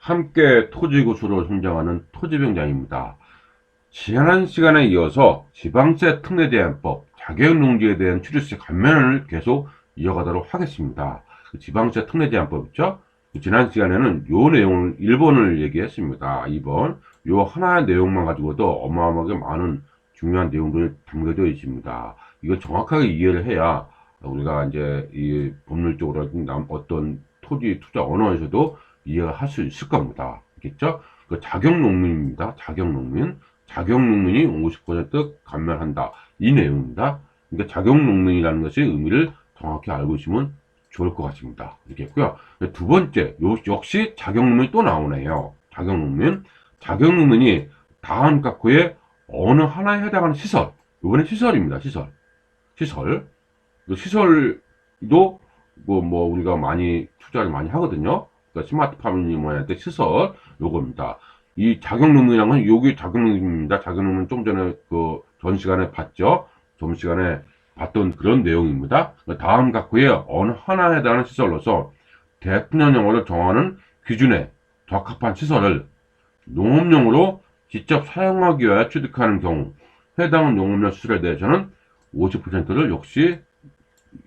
함께 토지구수로 성장하는 토지병장입니다. 지난 시간에 이어서 지방세 특례제한법, 자격농지에 대한 취득세 감면을 계속 이어가도록 하겠습니다. 지방세 특례제한법 있죠? 지난 시간에는 요 내용을 1번을 얘기했습니다. 2번 요 하나의 내용만 가지고도 어마어마하게 많은 중요한 내용들이 담겨져 있습니다. 이걸 정확하게 이해를 해야 우리가 이제 이 법률적으로 어떤 토지 투자 언어에서도 이해가 할 수 있을 겁니다. 알겠죠? 그 자격농민입니다. 자격농민. 자격농민이 50% 감면한다. 이 내용입니다. 그러니까 자격농민이라는 것의 의미를 정확히 알고 있으면 좋을 것 같습니다. 알겠고요. 두 번째, 역시 자격농민이 또 나오네요. 자격농민. 자격농민이 다음 각호의 어느 하나에 해당하는 시설. 이번엔 시설입니다. 시설. 시설. 시설도 우리가 많이 투자를 많이 하거든요. 그러니까 스마트팜이 뭐야 때 시설 요겁니다. 이 자격농민이라는 건 여기 자격농민입니다. 자격농민 좀 전에 그 전 시간에 봤죠. 전 시간에 봤던 그런 내용입니다. 다음 각호에 어느 하나에 해당하는 시설로서 대통령령으로 정하는 기준에 적합한 시설을 농업용으로 직접 사용하기 위하여 취득하는 경우 해당 농업용 시설에 대해서는 50%를 역시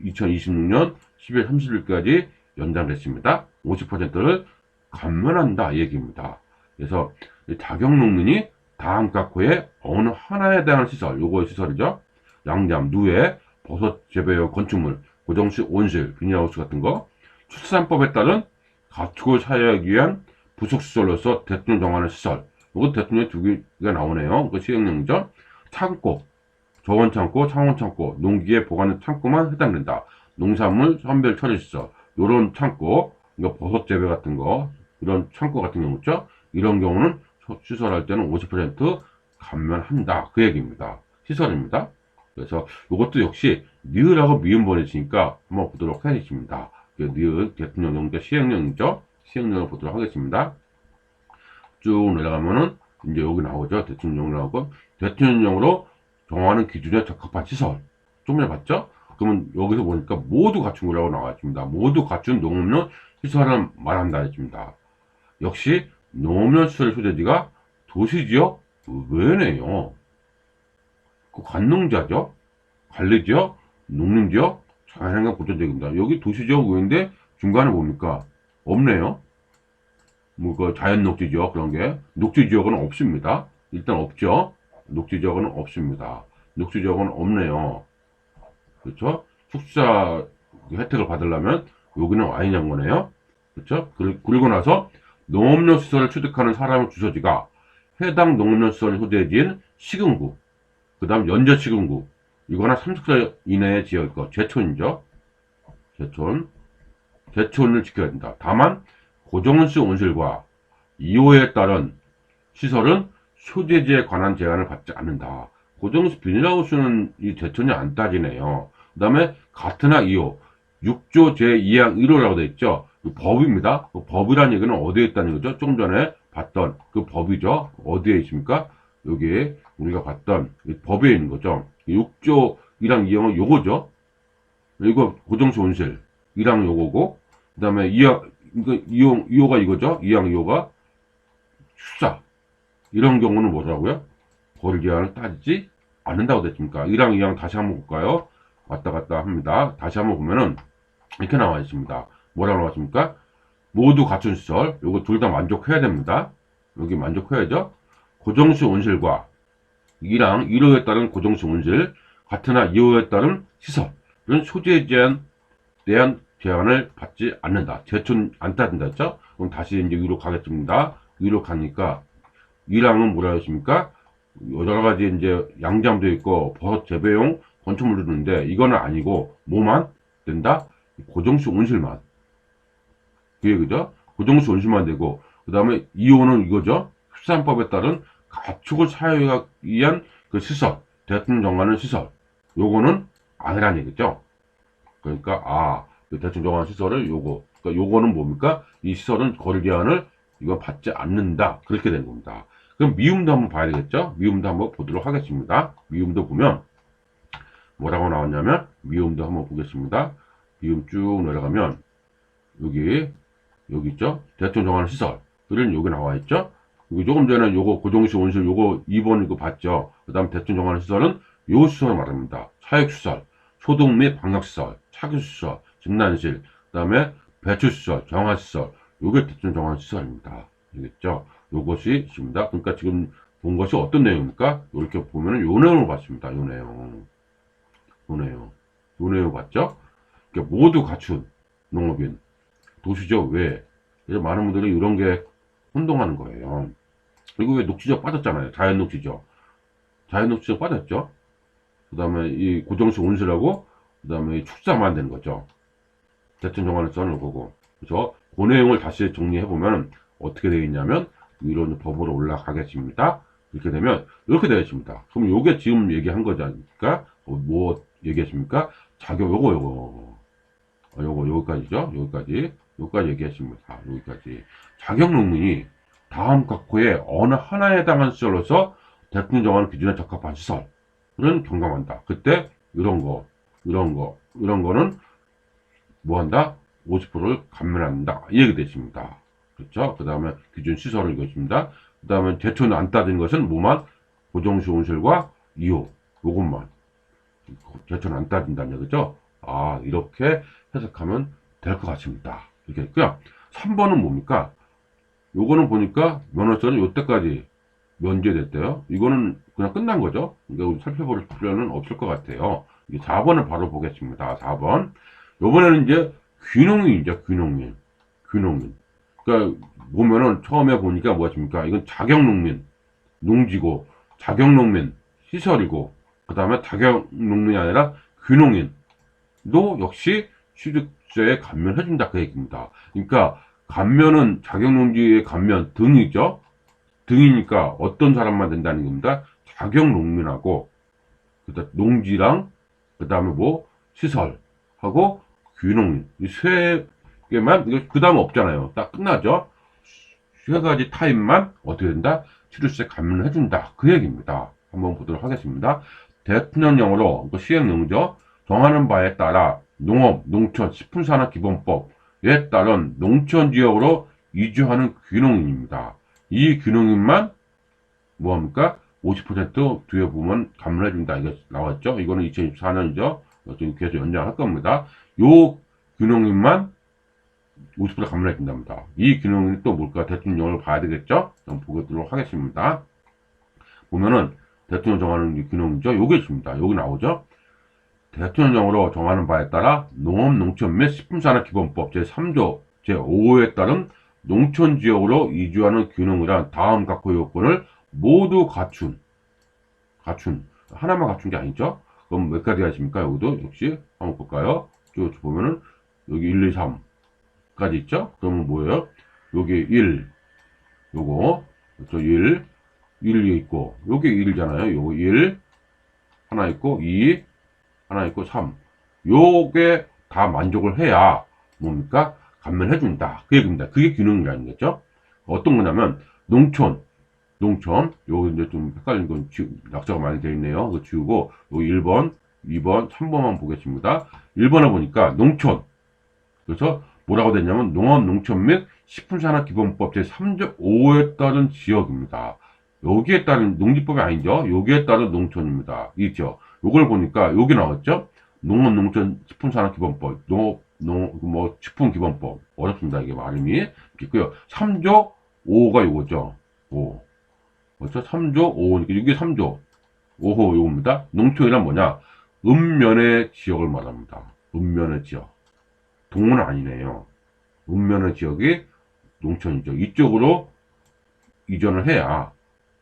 2026년 10월 30일까지 연장됐습니다. 50%를 감면한다 이 얘기입니다. 그래서 자격농민이 다음 각호에 어느 하나에 해당하는 시설, 요거의 시설이죠. 양잠, 누에, 버섯 재배용 건축물, 고정식 온실, 비닐하우스 같은 거, 출산법에 따른 가축을 사유하기 위한 부속시설로서 대통령 정하는 시설, 요거 대통령 두 개가 나오네요. 그 시행령이죠. 창고, 저온창고, 창원창고, 농기계 보관 창고만 해당된다. 농산물 선별 처리시설, 요런 창고, 그러니까 버섯 재배 같은 거, 이런 창고 같은 경우 있죠? 이런 경우는 시설할 때는 50% 감면한다. 그 얘기입니다. 시설입니다. 그래서 이것도 역시 니을하고 미음번이 있으니까 한번 보도록 하겠습니다. 니을 대통령령자 시행령이죠? 시행령을 보도록 하겠습니다. 쭉 내려가면은 이제 여기 나오죠. 대통령령으로 나오고 대통령령으로 정하는 기준에 적합한 시설. 좀 전에 봤죠? 그러면 여기서 보니까 모두 갖춘 거라고 나와 있습니다. 모두 갖춘 농업용 시설을 말한다 했습니다. 역시 농업용 시설 소재지가 도시지역 외네요. 그 관농지죠, 관리지역, 농림지역, 자연환경 보존지역입니다. 여기 도시지역 외인데 중간에 뭡니까? 없네요. 그 자연녹지지역 그런 게 녹지지역은 없습니다. 일단 없죠. 녹지지역은 없습니다. 녹지지역은 없네요. 그렇죠? 축사 혜택을 받으려면 여기는 와인한 거네요. 그렇죠? 그리고 나서 농업용 시설을 취득하는 사람의 주소지가 해당 농업용 시설 소재지인 시군구, 그 다음 연저 시군구, 이거나 30km 이내의 지역일 거, 제촌이죠. 제촌을 지켜야 된다. 다만 고정시 온실과 2호에 따른 시설은 소재지에 관한 제한을 받지 않는다. 고정시 비닐하우스는 이 제촌이 안 따지네요. 그 다음에 같으나 2호 6조 제2항 1호라고 되어 있죠. 법입니다. 그 법이란 얘기는 어디에 있다는 거죠? 조금 전에 봤던 그 법이죠. 어디에 있습니까? 여기 우리가 봤던 법에 있는 거죠. 6조 1항 2항은 요거죠. 이거 고정시 온실 1항 요거고, 그 다음에 2항, 이거 2호가 이거죠. 2항 2호가 축사. 이런 경우는 뭐라고요? 거리 제한을 따지지 않는다고 됐습니까? 1항 2항 다시 한번 볼까요? 왔다 갔다 합니다. 다시 한번 보면은 이렇게 나와 있습니다. 뭐라고 나왔습니까? 모두 갖춘 시설, 요거 둘 다 만족해야 됩니다. 여기 만족해야죠. 고정시 온실과 2항 1호에 따른 고정시 온실, 같으나 2호에 따른 시설, 이런 소재 대한 제한을 받지 않는다. 제촌 안 따진다 했죠? 그럼 다시 이제 위로 가겠습니다. 위로 가니까 1항은 뭐라 했습니까? 여러 가지 이제 양잠도 있고 버섯 재배용 건축물도 있는데 이거는 아니고 뭐만 된다? 고정시 온실만. 그 얘기죠? 고정시 온실만 되고, 그 다음에 2호는 이거죠? 수산법에 따른 가축을 사유하기 위한 그 시설, 대통령 정하는 시설. 요거는 아니란 얘기죠. 그러니까, 그 대통령 정하는 시설을 요거. 그러니까 요거는 뭡니까? 이 시설은 거리 제한을 이거 받지 않는다. 그렇게 된 겁니다. 그럼 미음도 한번 봐야 되겠죠? 미음도 한번 보도록 하겠습니다. 미음도 보면, 뭐라고 나왔냐면, 미음도 한번 보겠습니다. 미음 쭉 내려가면, 여기 있죠? 대통령 정하는 시설. 그런 여기 나와 있죠. 여기 조금 전에 요거 고정식 온실 요거 2번 이거 봤죠. 그 다음 대충 정하는 시설은 요 시설 말합니다. 사육시설, 소독 및 방역시설, 차교시설, 진단실, 그 다음에 배출시설, 정화시설, 요게 대충 정하는 시설입니다. 알겠죠? 요것이 있습니다. 그러니까 지금 본 것이 어떤 내용입니까? 이렇게 보면은 요 내용을 봤습니다. 요 내용. 요 내용. 요 내용 봤죠? 그러니까 모두 갖춘 농업인. 도시죠? 왜? 그래서 많은 분들이 이런 게 혼동하는 거예요. 그리고 왜 녹지적 빠졌잖아요. 자연 녹지적. 자연 녹지적 빠졌죠? 그 다음에 이 고정식 온실하고, 그 다음에 축사만 되는 거죠. 대충 정하는 써놓은 거고. 그래서 그 내용을 다시 정리해보면 어떻게 되어 있냐면, 이런 법으로 올라가겠습니다. 이렇게 되면, 이렇게 되어 있습니다. 그럼 요게 지금 얘기한 거지 않습니까? 뭐 얘기했습니까? 자격, 요거, 여기까지죠? 여기까지 얘기했습니다. 여기까지. 자격 논문이 다음 각호의 어느 하나에 해당한 시설로서 대통령 정하는 기준에 적합한 시설은 경감한다. 그때 이런 거는 뭐 한다? 50%를 감면한다. 이 얘기 되십니다. 그렇죠? 그 다음에 기준 시설을 이것입니다. 그 다음에 제초는 안 따진 것은 뭐만? 고정식 온실과 2호. 요것만. 제초는 안 따진다는 얘기죠? 아, 이렇게 해석하면 될 것 같습니다. 이렇게 했고요. 3번은 뭡니까? 요거는 보니까 면허증은 요때까지 면제됐대요. 이거는 그냥 끝난 거죠. 그러니까 살펴볼 필요는 없을 것 같아요. 4번을 바로 보겠습니다. 4번. 요번에는 이제 귀농인이죠. 귀농인. 그러니까 보면은 처음에 보니까 뭐였습니까? 이건 자격농민, 농지고, 자격농민, 시설이고, 그 다음에 자격농민이 아니라 귀농인도 역시 취득세에 감면해준다. 그 얘기입니다. 그러니까 감면은 자격농지의 감면 등이죠. 등이니까 어떤 사람만 된다는 겁니다. 자격농민하고 그다음 농지랑 그다음에 뭐 시설하고 귀농인 이 세 개만 이거 그다음 없잖아요. 딱 끝나죠. 세 가지 타입만 어떻게 된다? 취득세 감면을 해준다. 그 얘기입니다. 한번 보도록 하겠습니다. 대통령령으로 시행령이죠. 정하는 바에 따라 농업, 농촌, 식품산업기본법에 따른 농촌지역으로 이주하는 귀농인입니다. 이 귀농인만 뭐합니까? 50% 뒤에 보면 감면해준다. 이거 나왔죠? 이거는 2024년이죠? 지금 계속 연장할 겁니다. 요 귀농인만 50% 감면해준답니다. 이 귀농인이 또 뭘까? 대통령을 봐야 되겠죠? 한번 보도록 하겠습니다. 보면은 대통령 정하는 귀농이죠? 요게 있습니다. 여기 나오죠? 대통령령으로 정하는 바에 따라 농업, 농촌 및 식품산업기본법 제3조 제5호에 따른 농촌지역으로 이주하는 귀농이란 다음 각호 요건을 모두 갖춘 하나만 갖춘 게 아니죠. 그럼 몇 가지 하십니까? 여기도 역시 한번 볼까요? 쭉 보면은 여기 1, 2, 3까지 있죠. 그러면 뭐예요? 여기 1 요거 저 1 1이 있고 여기 1이잖아요. 요거 1 하나 있고 2 하나 있고 3 요게 다 만족을 해야 뭡니까? 감면해준다. 그 얘기입니다. 그게 균형이라는 거죠. 어떤 거냐면 농촌 요거 이제 좀 헷갈린 건 낙서가 많이 되어 있네요. 그거 지우고 요 1번 2번 3번만 보겠습니다. 1번에 보니까 농촌 그래서 뭐라고 됐냐면 농업 농촌 및 식품산업기본법 제3조 5호에 따른 지역입니다. 여기에 따른 농지법이 아니죠. 여기에 따른 농촌입니다. 있죠. 요걸 보니까 여기 나왔죠. 농업 농촌 식품산업기본법 뭐 식품기본법 어렵습니다. 이게 발음이 있고요. 3조 5호가 요거죠. 5. 그렇죠? 3조 5호니까 이게 3조 5호 요겁니다. 농촌이란 뭐냐? 읍면의 지역을 말합니다. 읍면의 지역. 동은 아니네요. 읍면의 지역이 농촌이죠. 이쪽으로 이전을 해야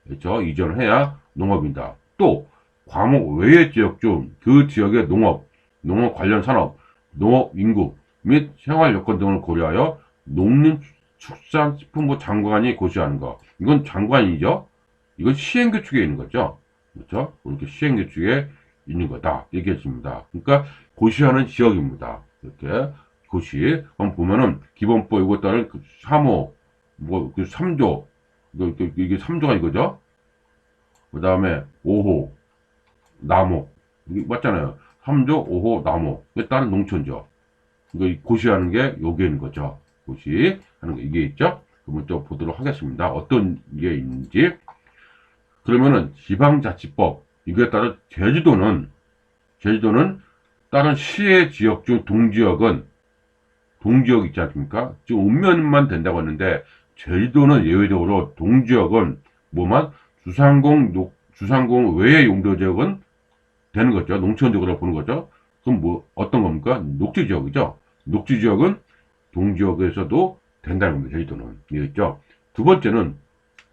그렇죠? 이전을 해야 농업입니다. 또 과목 외의 지역 중 그 지역의 농업 관련 산업, 농업 인구 및 생활 여건 등을 고려하여 농림축산식품부 장관이 고시하는 것. 이건 장관이죠. 이건 시행규칙에 있는 거죠. 그렇죠? 이렇게 시행규칙에 있는 거다. 얘기했습니다. 그러니까 고시하는 지역입니다. 이렇게 고시. 한번 보면은 기본법 이것 따른 그 3호, 뭐 그 3조, 이게 3조가 이거죠. 그 다음에 5호, 나목. 이게 맞잖아요. 3조, 5호, 나목에 따른 농촌죠. 이거 고시하는 게 여기에 있는 거죠. 고시하는 거 이게 있죠. 그러면 또 보도록 하겠습니다. 어떤 게 있는지. 그러면은 지방자치법, 이거에 따라 제주도는 다른 시의 지역 중 동지역 있지 않습니까? 지금 읍면만 된다고 했는데, 제주도는 예외적으로 동지역은 뭐만 주상공 외의 용도지역은 되는 거죠. 농촌적으로 보는 거죠. 그럼 뭐 어떤 겁니까? 녹지지역이죠. 녹지지역은 동지역에서도 된다는 겁니다. 제주도는. 이해했죠? 두 번째는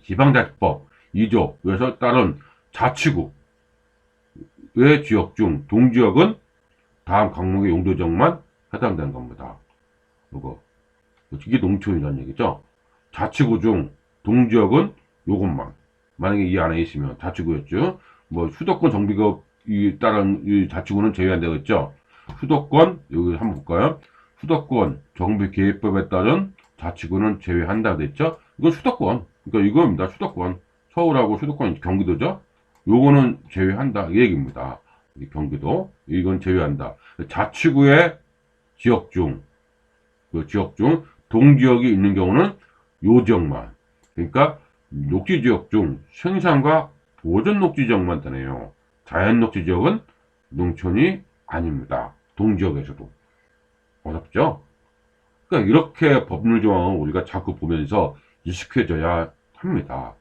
지방자치법 2조 에서 따른 자치구의 지역 중 동지역은 다음 강목의 용도지역만 해당되는 겁니다. 이게 농촌이라는 얘기죠. 자치구 중 동지역은 요것만. 만약에 이 안에 있으면 자치구였죠. 뭐 수도권 정비법이 따른 이 자치구는 제외한다고 했죠. 수도권 여기 한번 볼까요? 수도권 정비계획법에 따른 자치구는 제외한다고 했죠. 이거 수도권. 그러니까 이겁니다. 수도권. 서울하고 수도권 경기도죠. 요거는 제외한다 이 얘기입니다. 경기도 이건 제외한다. 자치구의 지역 중 동지역이 있는 경우는 요 지역만. 그러니까 녹지지역 중 생산과 보존 녹지지역만 되네요. 자연 녹지지역은 농촌이 아닙니다. 동지역에서도. 어렵죠? 그러니까 이렇게 법률 조항을 우리가 자꾸 보면서 익숙해져야 합니다.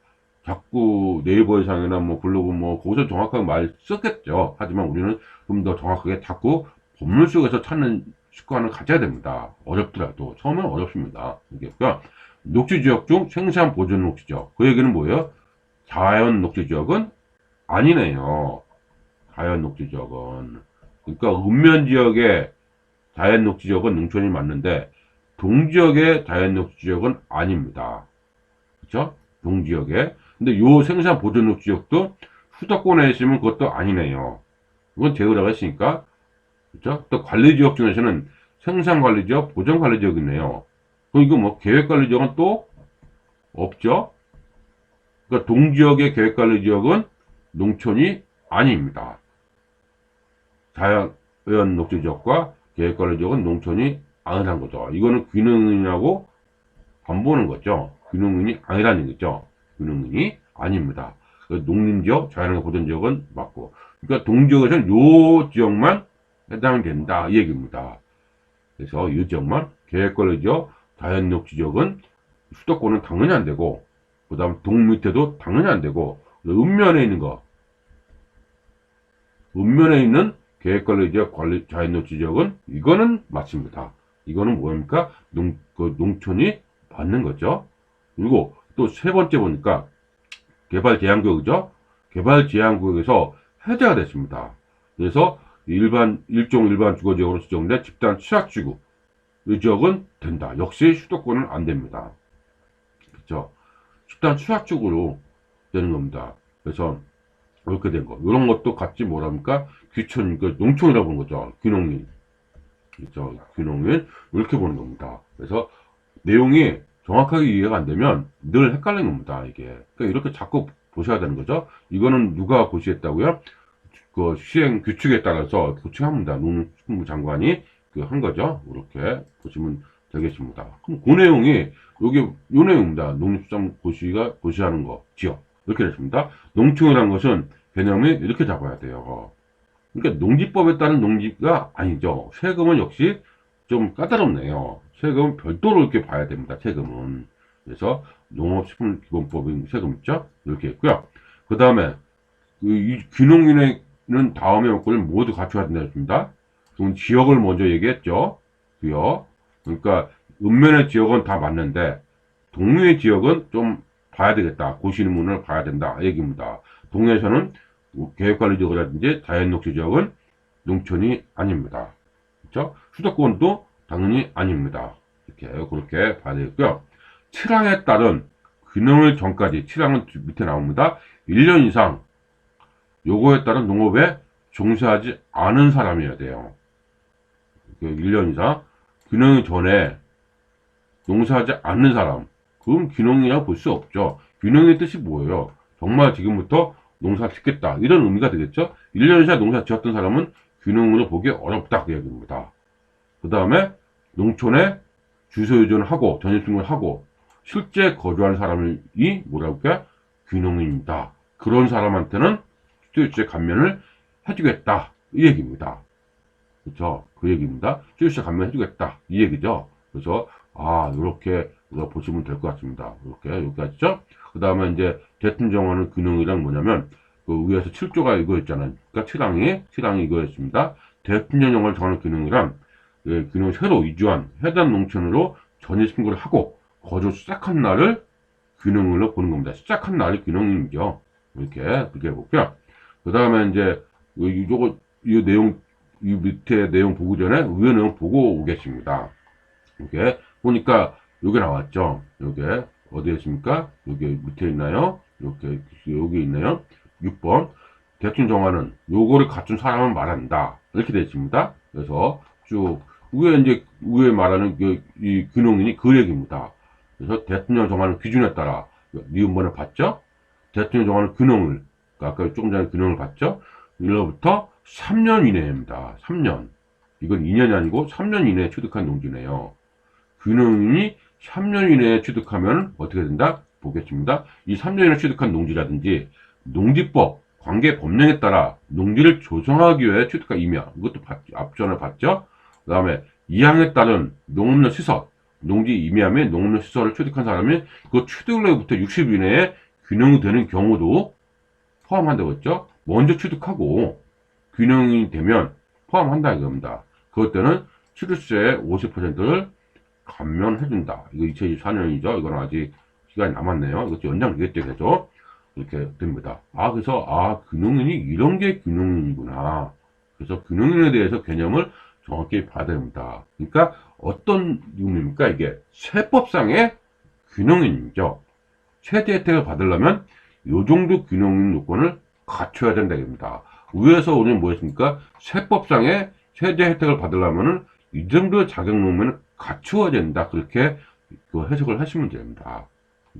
자꾸 네이버상이나 뭐 블로그 뭐 거기서 정확하게 말 썼겠죠. 하지만 우리는 좀 더 정확하게 자꾸 법률 속에서 찾는 습관을 가져야 됩니다. 어렵더라도 처음엔 어렵습니다. 이게 그러니까 녹지지역 중 생산 보존 녹지지역. 그 얘기는 뭐예요? 자연 녹지지역은 아니네요. 자연 녹지지역은. 그러니까 읍면 지역의 자연 녹지지역은 농촌이 맞는데 동지역의 자연 녹지지역은 아닙니다. 그렇죠? 동지역에. 근데 요 생산 보존 녹지지역도 수도권에 있으면 그것도 아니네요. 이건 제외라고 했으니까. 그렇죠? 또 관리지역 중에서는 생산관리지역, 보존관리지역이 있네요. 그럼 이거 뭐 계획관리지역은 또 없죠? 그러니까 동지역의 계획관리지역은 농촌이 아닙니다. 자연 녹지지역과 계획관리지역은 농촌이 아니라는 거죠. 이거는 균형이라고 안 보는 거죠. 균형이 아니라는 거죠. 균형이 아닙니다. 농림지역, 자연환경 보존지역은 맞고. 그러니까 동지역에서는 요 지역만 해당된다. 이 얘기입니다. 그래서 이 지역만 계획관리지역, 자연녹지지역은 수도권은 당연히 안 되고, 그 다음 동 밑에도 당연히 안 되고, 읍면에 있는 거, 읍면에 있는 계획관리지역, 자연녹지지역은 이거는 맞습니다. 이거는 뭡니까? 농촌이 맞는 거죠. 그리고 또 세 번째 보니까 개발제한구역이죠. 개발제한구역에서 해제가 됐습니다. 그래서 일종 일반 주거지역으로 지정된 집단 취약지구 이 지역은 된다. 역시 수도권은 안 됩니다. 그렇죠? 집단 취약지구로 되는 겁니다. 그래서 이렇게 된 거. 이런 것도 같이 뭐랍니까? 귀촌, 농촌이라고 보는 거죠. 귀농인. 그렇죠? 귀농인 이렇게 보는 겁니다. 그래서 내용이 정확하게 이해가 안 되면 늘 헷갈리는 겁니다. 이게. 그러니까 이렇게 자꾸 보셔야 되는 거죠. 이거는 누가 고시했다고요? 그 시행 규칙에 따라서 고치합니다. 농축부 장관이 한 거죠. 이렇게 보시면 되겠습니다. 그럼 그 내용이 여기 요 내용입니다. 농축부 고시가 고시하는 거 지역 이렇게 됐습니다. 농촌이라는 것은 개념이 이렇게 잡아야 돼요. 그러니까 농지법에 따른 농지가 아니죠. 세금은 역시 좀 까다롭네요. 세금은 별도로 이렇게 봐야 됩니다. 세금은. 그래서 농업식품기본법인 세금 있죠? 이렇게 있고요. 그 다음에 이 귀농인은 다음에 요건을 모두 갖춰야 된다 했습니다. 그럼 지역을 먼저 얘기했죠. 지역. 그러니까 읍면의 지역은 다 맞는데 동류의 지역은 좀 봐야 되겠다. 고시문을 봐야 된다. 얘기입니다. 동해에서는 계획관리지역이라든지 자연녹지지역은 농촌이 아닙니다. 그렇죠? 수도권도 당연히 아닙니다. 이렇게 그렇게 봐야 되겠고요. 7항에 따른 귀농일 전까지 7항은 밑에 나옵니다. 1년 이상 요거에 따른 농업에 종사하지 않은 사람이어야 돼요. 1년 이상 귀농이 전에 농사하지 않는 사람, 그건 귀농이라고 볼 수 없죠. 귀농의 뜻이 뭐예요? 정말 지금부터 농사 짓겠다 이런 의미가 되겠죠. 1년 이상 농사 지었던 사람은 귀농으로 보기 어렵다 그 얘기입니다. 그 다음에 농촌에 주소유전을 하고 전입신고를 하고 실제 거주하는 사람이 뭐라고 해? 귀농인이다. 그런 사람한테는 취득세 감면을 해주겠다. 이 얘기입니다. 그렇죠? 그 얘기입니다. 취득세 감면 해주겠다. 이 얘기죠. 그래서 이렇게 보시면 될 것 같습니다. 이렇게 여기까지죠. 그 다음에 이제 대통령하는 귀농이란 뭐냐면 그 위에서 7조가 이거였잖아요. 그러니까 7항이 이거였습니다. 대통령령을 정하는 귀농이란 귀농 새로 이주한 해당 농촌으로 전입 신고를 하고 거주 시작한 날을 귀농일로 보는 겁니다. 시작한 날이 귀농일이죠. 이렇게 볼게요. 그 다음에 이제 이 내용 이 밑에 내용 보기 전에 위에 내용 보고 오겠습니다. 이렇게 보니까 요게 나왔죠. 요게 어디에 있습니까? 요게 밑에 있나요? 이렇게 여기 있네요. 6번 대충 정하는 요거를 갖춘 사람은 말한다. 이렇게 되어 있습니다. 그래서 쭉 위에 말하는 이 귀농인이 그 얘기입니다. 그래서 대통령 정하는 기준에 따라 니은번을 봤죠? 대통령 정하는 귀농을 아까 조금 전에 귀농을 봤죠? 일로부터 3년 이내입니다. 3년. 이건 2년이 아니고 3년 이내에 취득한 농지네요. 귀농인이 3년 이내에 취득하면 어떻게 된다? 보겠습니다. 이 3년 이내에 취득한 농지라든지 농지법, 관계 법령에 따라 농지를 조성하기 위해 취득한 임야, 이것도 앞전에 봤죠? 그 다음에 이항에 따른 농업용 시설, 농지 임야 및 농업용 시설을 취득한 사람이 그 취득일로부터 60일 이내에 귀농이 되는 경우도 포함한다고 했죠? 먼저 취득하고 귀농이 되면 포함한다 이겁니다. 그것 때는 취득세의 50%를 감면해준다. 이거 2024년이죠. 이건 아직 시간이 남았네요. 이것도 연장되겠죠. 계속. 이렇게 됩니다. 그래서 귀농인이 이런 게 귀농인이구나. 그래서 귀농인에 대해서 개념을 정확히 봐야 됩니다. 그러니까 어떤 의미입니까? 이게 세법상의 귀농인이죠. 세대 혜택을 받으려면 요 정도 귀농인 요건을 갖춰야 된다입니다. 위에서 오늘 뭐였습니까? 세법상의 세대 혜택을 받으려면은 이 정도의 자격농면을 갖추어야 된다. 그렇게 해석을 하시면 됩니다.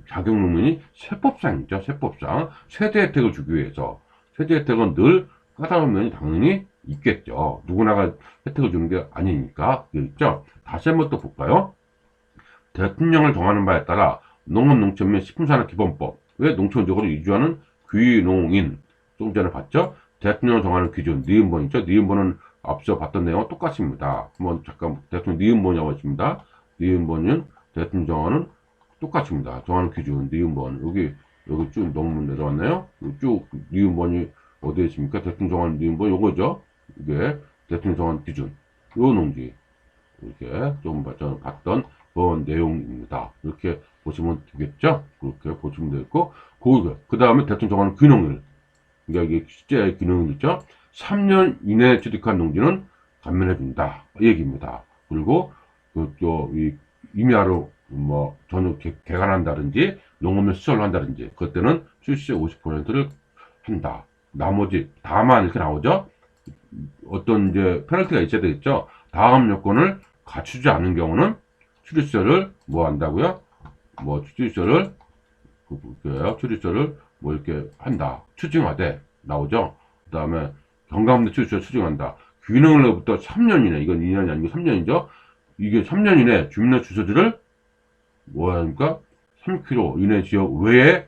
자격농면이 세법상이죠. 세법상. 세대 혜택을 주기 위해서. 세대 혜택은 늘 까다로운 면이 당연히 있겠죠. 누구나가 혜택을 주는 게 아니니까. 있죠? 다시 한번 또 볼까요? 대통령을 정하는 바에 따라 농업농촌 및 식품산업기본법 왜 농촌적으로 이주하는 귀농인 조금 전에 봤죠? 대통령을 정하는 기준 니은번 있죠? 니은번은 앞서 봤던 내용과 똑같습니다. 한번 잠깐 대통령 니은번이라고 했습니다. 니은번은 대통령 정하는 똑같습니다. 정하는 기준 니은번 여기 쭉 너무 내려왔나요? 쭉 니은번이 어디에 있습니까? 대통령 정하는 니은번 요거죠? 이게 대통령 정하는 기준 요 농지 이렇게 좀 봤던 그런 내용입니다. 이렇게 보시면 되겠죠? 그렇게 보시면 되겠고, 그 다음에 대통령 정하는 귀농일. 그러니까 이게 실제 귀농일 있죠? 3년 이내에 취득한 농지는 감면해준다. 이 얘기입니다. 그리고, 이 임야로 전후 개간한다든지, 농업용 시설을 한다든지, 그때는 출시세 50%를 한다. 나머지, 다만 이렇게 나오죠? 어떤 페널티가 있어야 되겠죠? 다음 요건을 갖추지 않은 경우는 출입세를 한다고요? 출입세를 이렇게 한다. 추징하되 나오죠. 그 다음에 경감대 출입세 추징한다. 귀농일로부터 3년 이내, 이건 2년이 아니고 3년이죠. 이게 3년 이내 주민의 주소지를 합니까? 3km 이내 지역 외에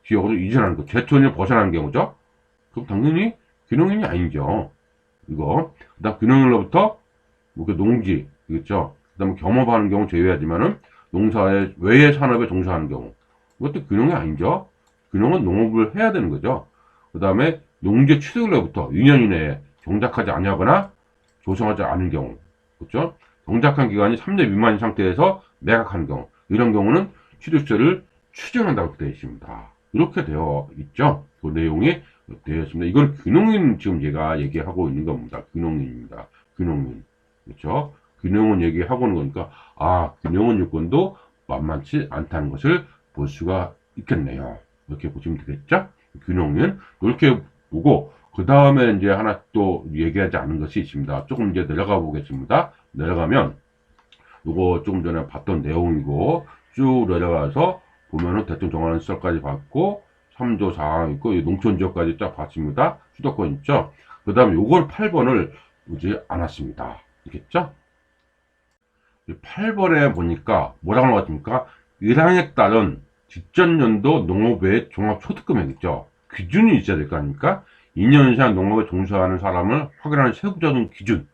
지역으로 이전하는 거. 제촌을 벗어나는 경우죠. 그럼 당연히 귀농인이 아니죠. 이거. 그 다음 귀농일로부터 농지, 그렇죠? 그 다음에 겸업하는 경우 제외하지만은 농사의 외의 산업에 종사하는 경우 이것도 귀농이 아니죠. 귀농은 농업을 해야 되는 거죠. 그 다음에 농지 취득일로부터 2년 이내에 정착하지 아니하거나 조성하지 않은 경우, 그렇죠? 정착한 기간이 3년 미만인 상태에서 매각하는 경우, 이런 경우는 취득세를 추징한다고 되어 있습니다. 이렇게 되어 있죠. 그 내용이 되어 있습니다. 이건 귀농인 지금 제가 얘기하고 있는 겁니다. 귀농인입니다. 귀농인. 그렇죠? 귀농은 얘기하고 있는 거니까, 귀농은 요건도 만만치 않다는 것을 볼 수가 있겠네요. 이렇게 보시면 되겠죠? 귀농인. 이렇게 보고, 그 다음에 이제 하나 또 얘기하지 않은 것이 있습니다. 조금 이제 내려가 보겠습니다. 내려가면, 요거 조금 전에 봤던 내용이고, 쭉 내려가서 보면은 대통령 정하는 시설까지 봤고, 3조 4항 있고, 농촌 지역까지 쫙 봤습니다. 수도권 있죠? 그 다음에 요걸 8번을 보지 않았습니다. 알겠죠? 8번에 보니까 뭐라고 나왔습니까? 1항에 따른 직전 연도 농업외 종합소득금액 있죠. 기준이 있어야 될 거 아닙니까? 2년 이상 농업에 종사하는 사람을 확인하는 세부적인 기준,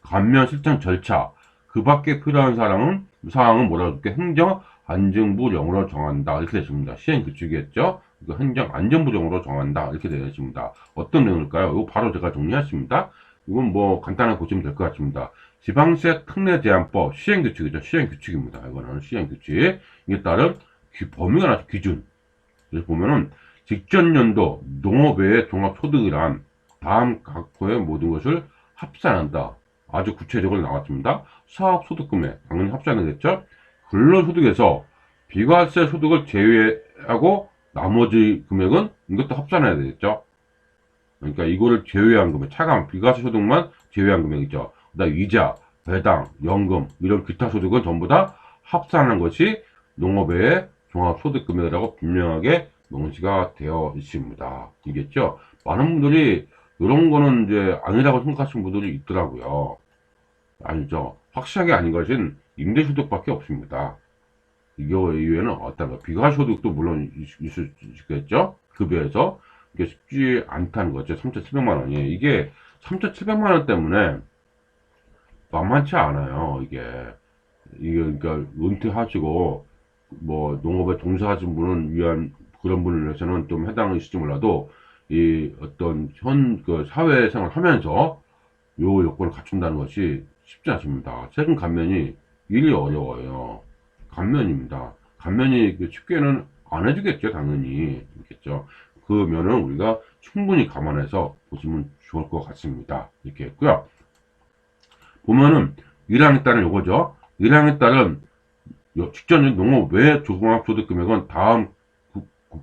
감면 실천 절차, 그 밖에 필요한 사항은 뭐라고 할게? 행정안전부령으로 정한다. 이렇게 되어 있습니다. 시행규칙이겠죠? 행정안전부령으로 정한다. 이렇게 되어 있습니다. 어떤 내용일까요? 이거 바로 제가 정리했습니다. 이건 뭐 간단하게 보시면 될 것 같습니다. 지방세 특례제한법 시행규칙이죠. 시행규칙입니다. 이거는 시행규칙. 이에 따른 범위가 나죠. 기준. 그래서 보면은 직전 연도 농업외 종합소득이란 다음 각 호의 모든 것을 합산한다. 아주 구체적으로 나왔습니다. 사업소득금액 당연히 합산하겠죠. 근로소득에서 비과세 소득을 제외하고 나머지 금액은 이것도 합산해야 되겠죠. 그러니까 이거를 제외한 금액, 차감, 비과세 소득만 제외한 금액이죠. 그다음 이자, 배당, 연금 이런 기타 소득은 전부 다 합산한 것이 농업외 종합소득금액이라고 분명하게 명시가 되어 있습니다. 이겠죠? 많은 분들이 이런 거는 이제 아니라고 생각하시는 분들이 있더라고요. 아니죠. 확실하게 아닌 것은 임대소득밖에 없습니다. 이거 이외에는 어떤가? 비과소득도 물론 있을 수 있겠죠? 급여에서. 이게 쉽지 않다는 거죠. 3,700만 원이. 이게 3,700만 원 때문에 만만치 않아요. 이게 그러니까 은퇴하시고 뭐 농업에 종사하신 분은 위한 그런 분을 위해서는 좀 해당이 있을지 몰라도 이 어떤 그 사회생활 하면서 요 요건을 갖춘다는 것이 쉽지 않습니다. 세금 감면이 일이 어려워요. 감면입니다. 감면이 쉽게는 안 해주겠죠, 당연히. 있겠죠. 그 면은 우리가 충분히 감안해서 보시면 좋을 것 같습니다. 이렇게 했고요. 보면은 1항에 따른 요거죠. 1항에 따른 직전 농업 외 종합소득 금액은 다음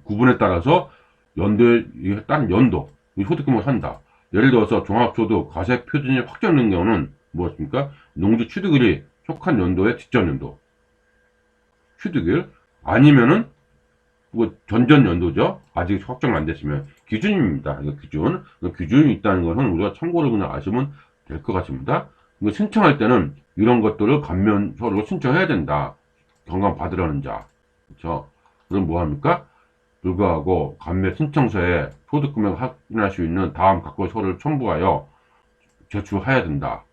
구분에 따라서 연도에 따른 연도 소득금을 한다. 예를 들어서 종합소득 과세 표준이 확정된 경우는 무엇입니까? 농지 취득일이 속한 연도의 직전 연도 취득일 아니면은 뭐 전전 연도죠. 아직 확정 안 됐으면 기준입니다. 이거 기준. 기준이 있다는 것은 우리가 참고로 그냥 아시면 될 것 같습니다. 신청할 때는 이런 것들을 감면서로 신청해야 된다. 경감 받으라는 자. 그렇죠? 그럼 뭐 합니까? 불구하고 감면 신청서에 소득금액 확인할 수 있는 다음 각고의 서류를 첨부하여 제출해야 된다.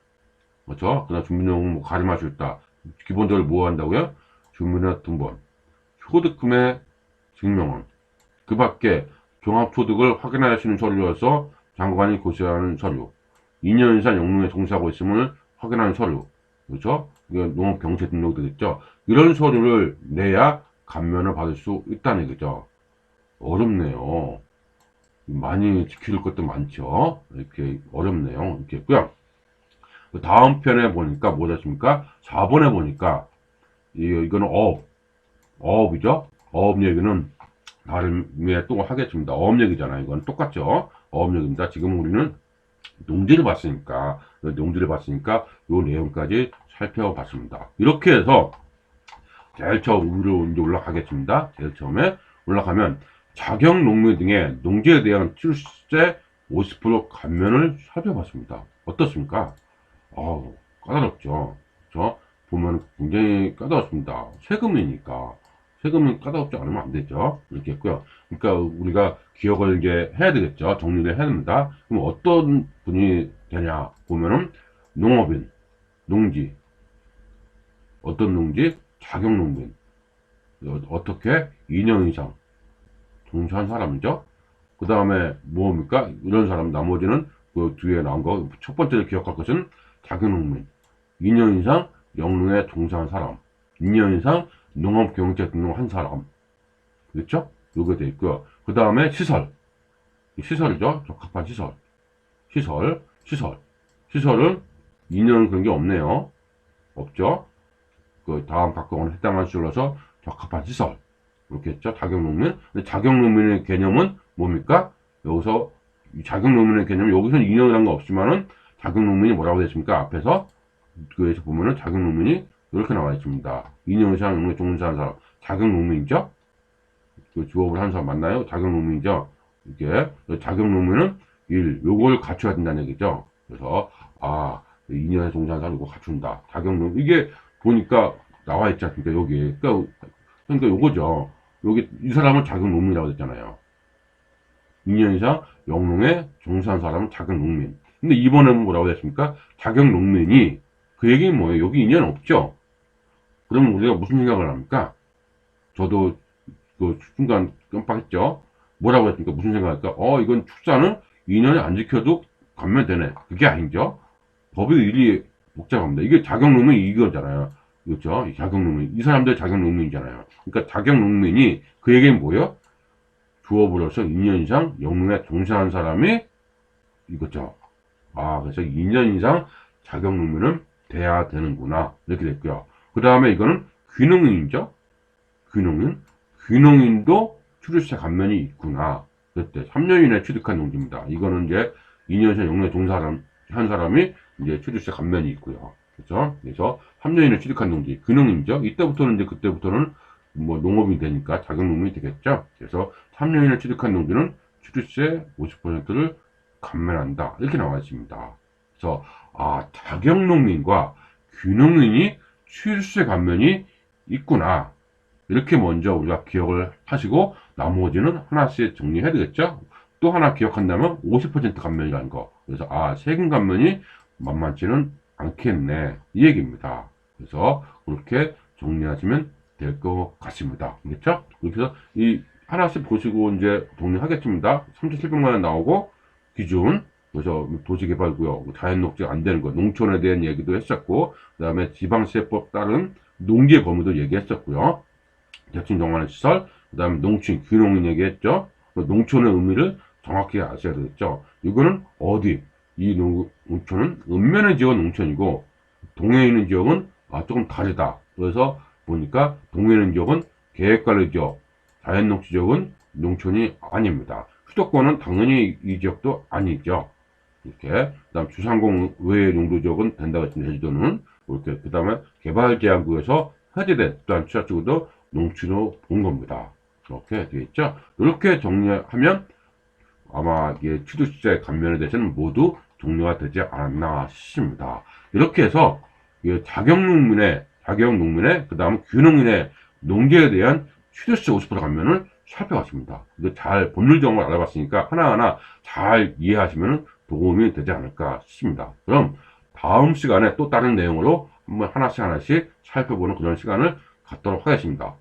그렇죠? 그다음 주민등록 뭐 가림할 수 있다. 기본적으로 뭐 한다고요? 주민등록 등본, 소득금액 증명원, 그 밖에 종합소득을 확인할 수 있는 서류여서 장관이 고시하는 서류, 2년 이상 영농에 종사하고 있음을 확인하는 서류, 그렇죠? 이게 농업경제 등록 되겠죠? 이런 서류를 내야 감면을 받을 수 있다는 얘기죠. 어렵네요. 많이 지킬 것도 많죠. 이렇게 어렵네요. 이렇게 했고요. 다음 편에 보니까 뭐였습니까? 4번에 보니까 이거는 어업이죠. 어업 얘기는 다름에 또 하겠습니다. 어업 얘기잖아요. 이건 똑같죠. 어업 얘기입니다. 지금 우리는 농지를 봤으니까 요 내용까지 살펴봤습니다. 이렇게 해서 제일 처음으로 이제 올라가겠습니다. 제일 처음에 올라가면 자격 농민 등의 농지에 대한 출세 50% 감면을 살펴봤습니다. 어떻습니까? 까다롭죠. 그렇죠? 보면 굉장히 까다롭습니다. 세금이니까. 세금은 까다롭지 않으면 안 되죠. 이렇게 했고요. 그러니까 우리가 기억을 이제 해야 되겠죠. 정리를 해야 됩니다. 그럼 어떤 분이 되냐 보면은 농업인, 농지, 어떤 농지? 자격농민. 어떻게? 2년 이상 종사한 사람이죠. 그 다음에 뭡니까? 이런 사람, 나머지는 그 뒤에 나온 거, 첫 번째로 기억할 것은 자격농민. 2년 이상 영농에 종사한 사람. 2년 이상 농업경제 등록한 사람. 그렇죠? 요게 돼 있고요. 그 다음에 시설. 시설이죠. 적합한 시설. 시설은 2년 그런 게 없네요. 없죠? 그 다음 각각은 해당할 수 있어서 적합한 시설. 이렇게 했죠. 자격농민. 근데 자격농민의 개념은 뭡니까? 여기서, 자격농민의 개념은 여기서는 2년이라는 거 없지만은 자격농민이 뭐라고 됐습니까? 앞에서, 그에서 보면은 자격농민이 이렇게 나와 있습니다. 2년 이상 농업에 종사한 사람. 자격농민이죠? 그 주업을 하는 사람 맞나요? 자격농민이죠? 이게, 자격농민은 요걸 갖춰야 된다는 얘기죠. 그래서, 2년에 종사한 사람 이거 갖춘다. 자격농민. 이게 보니까 나와 있지 않습니까? 여기. 그러니까 그러니까 요거죠. 여기 이 사람은 자격농민이라고 했잖아요. 2년 이상 영농에 종사한 사람은 자격농민. 근데 이번에는 뭐라고 했습니까? 자격농민이 그 얘기는 뭐예요? 여기 2년 없죠. 그러면 우리가 무슨 생각을 합니까? 저도 그 순간 깜빡했죠. 뭐라고 했습니까? 무슨 생각할까? 이건 출산을 2년에 안 지켜도 가면 되네. 그게 아니죠. 법의 일이 복잡합니다. 이게 자격농민이 이거잖아요. 그렇죠? 자격농민. 이 사람들 자격농민이잖아요. 그러니까 자격농민이 그 얘기는 뭐예요? 주업으로서 2년 이상 영농에 종사한 사람이 이거죠. 그래서 2년 이상 자격농민은 돼야 되는구나. 이렇게 됐고요. 그 다음에 이거는 귀농인이죠. 귀농인. 귀농인도 출입세 감면이 있구나. 그때 3년 이내 취득한 농지입니다. 이거는 이제 2년 이상 영농에 종사한 사람이 이제 취득세 감면이 있고요. 그렇죠? 그래서 3년 이내 취득한 농지. 귀농인이죠. 이때부터는 이제 그때부터는 뭐 농업이 되니까 자격농민이 되겠죠. 그래서 3년 이내 취득한 농지는 취득세 50%를 감면한다. 이렇게 나와 있습니다. 그래서 자격농민과 귀농인이 취득세 감면이 있구나. 이렇게 먼저 우리가 기억을 하시고 나머지는 하나씩 정리해야 되겠죠. 또 하나 기억한다면 50% 감면이라는 거. 그래서 세금 감면이 만만치는 않겠네. 이 얘기입니다. 그래서 그렇게 정리하시면 될 것 같습니다. 그렇죠? 그렇게 해서 이 하나씩 보시고 이제 정리하겠습니다. 3,700만 원 나오고 기준, 그래서 도시개발구역, 자연녹지 안 되는 거, 농촌에 대한 얘기도 했었고, 그 다음에 지방세법 따른 농지의 범위도 얘기했었고요. 대충 정하는 시설, 그 다음에 농촌, 귀농인 얘기했죠. 농촌의 의미를 정확히 아셔야 되겠죠. 이거는 어디? 이 농촌은 읍면의 지역은 농촌이고, 동해에 있는 지역은 조금 다르다. 그래서 보니까 동해에 있는 지역은 계획관리 지역, 자연녹지 지역은 농촌이 아닙니다. 수도권은 당연히 이 지역도 아니죠. 이렇게. 그 다음 주상공 외의 용도 지역은 된다고 했습니다. 제주도는. 이렇게. 그 다음에 개발제한구에서 해제된 또한 취약지구도 농촌으로 본 겁니다. 이렇게 되어 있죠. 이렇게 정리하면 아마 이게 취득세 감면에 대해서는 모두 종료가 되지 않았나 싶습니다. 이렇게 해서 자격농민의 그 다음 귀농인의 농지에 대한 취득세 50% 감면을 살펴봤습니다. 이거 잘 법률 정보를 알아봤으니까 하나하나 잘 이해하시면 도움이 되지 않을까 싶습니다. 그럼 다음 시간에 또 다른 내용으로 한번 하나씩 살펴보는 그런 시간을 갖도록 하겠습니다.